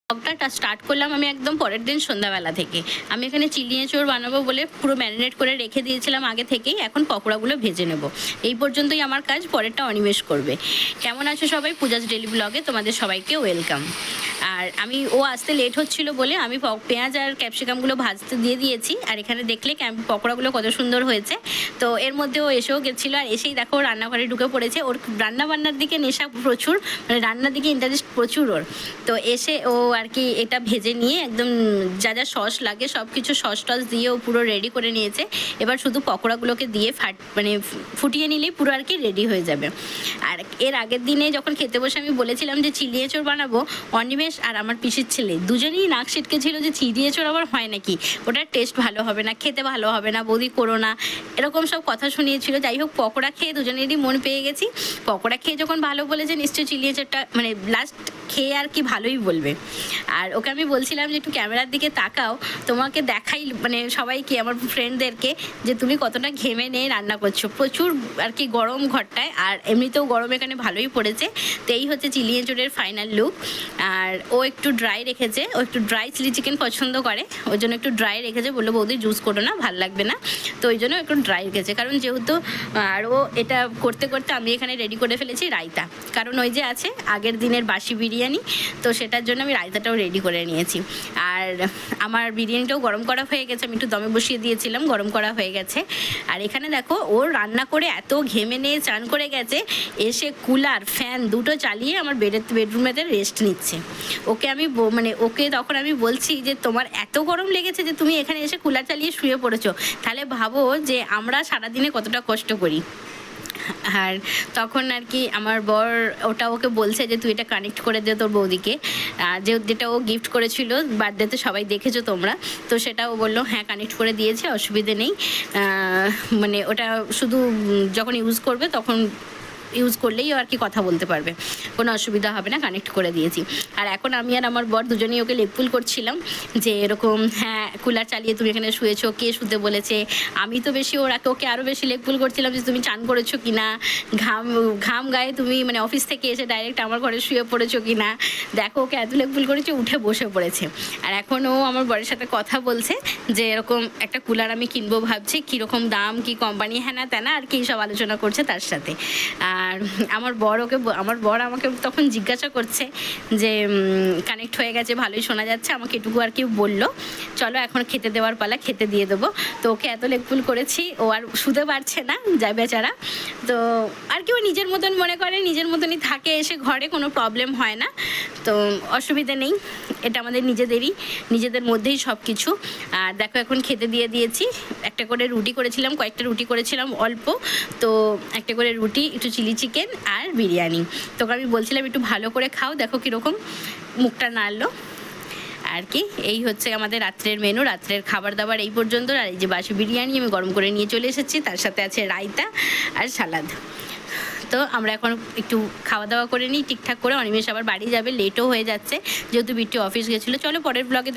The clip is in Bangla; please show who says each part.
Speaker 1: ব্লগটা স্টার্ট করলাম আমি একদম পরের দিন সন্ধ্যাবেলা থেকে। আমি এখানে চিলি এঁচোড় বানাবো বলে পুরো ম্যারিনেট করে রেখে দিয়েছিলাম আগে থেকেই। এখন পকোড়াগুলো ভেজে নেব। এই পর্যন্তই আমার কাজ, পরেরটা অনিমেষ করবে। কেমন আছো সবাই? পূজাস ডেলি ব্লগে তোমাদের সবাইকে ওয়েলকাম। আর ও আসতে লেট হচ্ছিল বলে আমি পেঁয়াজ আর ক্যাপসিকামগুলো ভাজতে দিয়ে দিয়েছি। আর এখানে দেখলে পকোড়াগুলো কত সুন্দর হয়েছে। তো এর মধ্যে ও এসেও গেছিলো, আর এসেই দেখো রান্নাঘরে ঢুকে পড়েছে। ওর রান্নাবান্নার দিকে নেশা প্রচুর, মানে রান্নার দিকে ইন্টারেস্ট প্রচুর ওর। তো এসে ও আর কি এটা ভেজে নিয়ে একদম যা যা সস লাগে সব কিছু সস টস দিয়ে ও পুরো রেডি করে নিয়েছে। এবার শুধু পকোড়াগুলোকে দিয়ে মানে ফুটিয়ে নিলেই পুরো আর কি রেডি হয়ে যাবে। আর এর আগের দিনে যখন খেতে বসে আমি বলেছিলাম যে চিলি এঁচোড় বানাবো, অনিমেষ আর আমার পিসির ছেলে দুজনেই নাক ছিটকে ছিল যে চিলি এঁচোড় আবার হয় নাকি, ওটার টেস্ট ভালো হবে না, খেতে ভালো হবে না, বৌদি করো না, এরকম সব কথা শুনিয়েছিল। যাই হোক, পকোড়া খেয়ে দুজনেরই মন পেয়ে গেছি। পকোড়া খেয়ে যখন ভালো বলেছে, নিশ্চয়ই চিলি এঁচোড়টা মানে লাস্ট খেয়ে আর কি ভালোই বলবে। আর ওকে আমি বলছিলাম যে একটু ক্যামেরার দিকে তাকাও, তোমাকে দেখাই মানে সবাইকে, আমার ফ্রেন্ডদেরকে, যে তুমি কতটা ঘেমে নিয়ে রান্না করছো। প্রচুর আর কি গরম ঘরটায়, আর এমনিতেও গরম এখানে ভালোই পড়েছে। তো এই হচ্ছে চিলি এঁচোড়ের ফাইনাল লুক। আর ও একটু ড্রাই রেখেছে, ও একটু ড্রাই চিলি চিকেন পছন্দ করে, ওই জন্য একটু ড্রাই রেখেছে। বললো বৌদি জুস করো না, ভাল লাগবে না, তো ওই জন্য একটু ড্রাই রেখেছে। কারণ যেহেতু আর ও এটা করতে করতে আমি এখানে রেডি করে ফেলেছি রায়তা, কারণ ওই যে আছে আগের দিনের বাসি বিরিয়ানি, তো সেটার জন্য আমি রায়তাটাও রেডি করে নিয়েছি। আর আমার বিরিয়ানিটাও গরম করা হয়ে গেছে, আমি একটু দমে বসিয়ে দিয়েছিলাম, গরম করা হয়ে গেছে। আর এখানে দেখো ও রান্না করে এত ঘেমে নিয়ে চান করে গেছে, এসে কুলার ফ্যান দুটো চালিয়ে আমার বেডরুমেতে রেস্ট নিচ্ছে। ওকে আমি মানে ওকে তখন আমি বলছি যে তোমার এত গরম লেগেছে যে তুমি এখানে এসে কুলার চালিয়ে শুয়ে পড়েছো, তাহলে ভাবো যে আমরা সারাদিনে কতটা কষ্ট করি। আর তখন আর কি আমার বর ওকে বলছে যে তুই এটা কানেক্ট করে দে তোর বৌদিকে, যেটা ও গিফট করেছিল বার্থডেতে, সবাই দেখেছো তোমরা, তো সেটা ও বললো হ্যাঁ কানেক্ট করে দিয়েছে, অসুবিধে নেই। মানে ওটা শুধু যখন ইউজ করবে তখন ইউজ করলেই আর কি কথা বলতে পারবে, কোনো অসুবিধা হবে না, কানেক্ট করে দিয়েছি। আর এখন আমি আর আমার বর দুজনেই ওকে লেগপুল করছিলাম যে এরকম হ্যাঁ কুলার চালিয়ে তুমি এখানে শুয়েছো, কে শুতে বলেছে। আমি তো বেশি ওকে আরও বেশি লেগপুল করছিলাম যে তুমি চান করেছো কি না, ঘাম গায়ে তুমি মানে অফিস থেকে এসে ডাইরেক্ট আমার ঘরে শুয়ে পড়েছো কি না। দেখো ওকে এত লেগপুল করেছে, উঠে বসে পড়েছে। আর এখন ও আমার বরের সাথে কথা বলছে যে এরকম একটা কুলার আমি কিনবো ভাবছি, কীরকম দাম, কি কোম্পানি, হ্যাঁ না তেনা আর কি সব আলোচনা করছে তার সাথে। আর আমার বর আমাকে তখন জিজ্ঞাসা করছে যে কানেক্ট হয়ে গেছে, ভালোই শোনা যাচ্ছে, আমাকে এটুকু আর কি বললো চলো এখন খেতে দেওয়ার পালা, খেতে দিয়ে দেবো। তো ওকে এত লেগপুল করেছি, ও আর শুতে পারছে না যায় বেচারা। তো আর কি ও নিজের মতন মনে করে, নিজের মতনই থাকে, এসে ঘরে কোনো প্রবলেম হয় না, তো অসুবিধা নেই। এটা আমাদের নিজেদের মধ্যেই সব কিছু। আর দেখো এখন খেতে দিয়ে দিয়েছি। একটা করে রুটি করেছিলাম, কয়েকটা রুটি করেছিলাম অল্প, তো একটা করে রুটি, একটু চিলি চিকেন আর বিরিয়ানি। তোকে আমি বলছিলাম একটু ভালো করে খাও, দেখো কীরকম মুখটা নাড়লো আর কি। এই হচ্ছে আমাদের রাত্রের মেনু, রাত্রের খাবার দাবার এই পর্যন্ত। আর এই যে বাসি বিরিয়ানি আমি গরম করে নিয়ে চলে এসেছি, তার সাথে আছে রায়তা আর সালাদ। তো আমরা এখন একটু খাওয়া দাওয়া করে নিই ঠিকঠাক করে, অনিমেষ আবার বাড়ি যাবে, লেটও হয়ে যাচ্ছে যেহেতু বিট্টু অফিস গেছিলো। চলো পরের ব্লগে